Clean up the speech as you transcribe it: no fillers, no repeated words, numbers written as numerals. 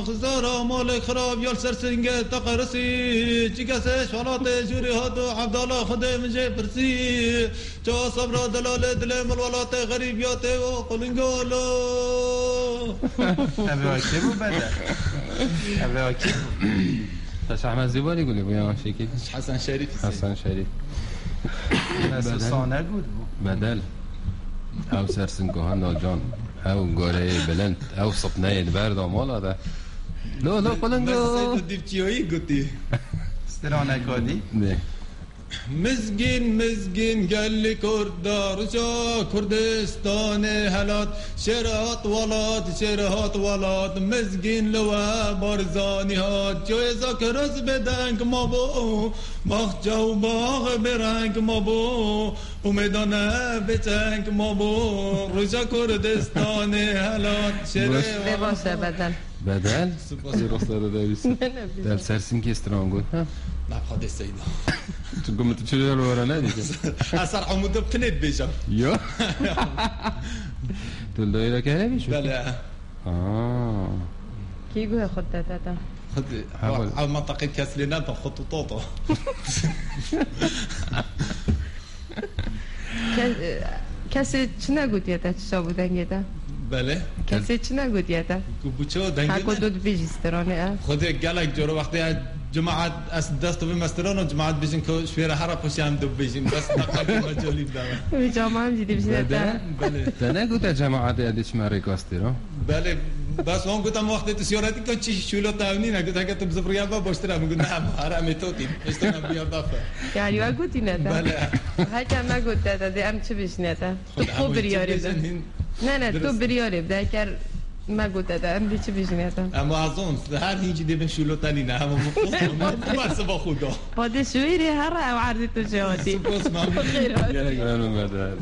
خزارا مال خراب یال سرسنگ تقرسی چی کسه شالات جوری ها دو عبدالله خود مجه پرسی چا صبر دلال دل ملولات غریبیات و قلنگولو ابي واكي مو بدل ابي واكي تاش احمد زیبا گولی بیا شکل حسن شریف حسن شریف سانه بود بدل او سرسنگوها ناجان او گاره بلند او صبنه برد آمال آده لو قلنگو دیفچیایی گوتی استرانه کادی نه مزگین گلی کردار جا کردستان هلات شرهات ولات مزگین لوا بارزانی هات جوی زاکرز بدنگ ما بو باخ جو باغ برنگ ما بو امیدانه بچنگ ما بو رجا کردستان هلات شره باشه بدل سپاسی رخصت داریس در سرسنگ استرانگو نه خود سیدا تو گمت چه رو ورا ندیگه اثر عمود بتنید بیشم یا تو دایره که میشه بله کی گوه خود دادا خود او منطقه کسلینا با خطوطاطو کسی چی نگویید تا چه بودن گیده بله کسی چی نگویید تا گوبوچو دنگیده حکو دود بیجسترانه خود گلک جورو وقتی جماعت از دست به مستران و جماعت بیشین که شویر هر پوشی هم دو بیشین بس نقل مجالی بدم به جامعه هم دیدی بیشین بله تا نگوته جماعت ادیش مریکاستی رو بله بس اون گفتم وقتی تو سیارتی که چی شولو تاونی نگفت اگه تو بزرگیان با باشتر میگم نه هر امیتوتی استنا بیار دافه یعنی وا گوتی نه بله هکم نگوته تا ام چه بیشینه تا تو بریاری نه تو بریاری بده کر ما گوته تا ام چه بیشینه تا اما از اون هر هیچی دیدم شولو تانی نه همون بس با خدا بعد شویری هر او عرضی تو جهاتی سپاس ممنون گرگ منو بدل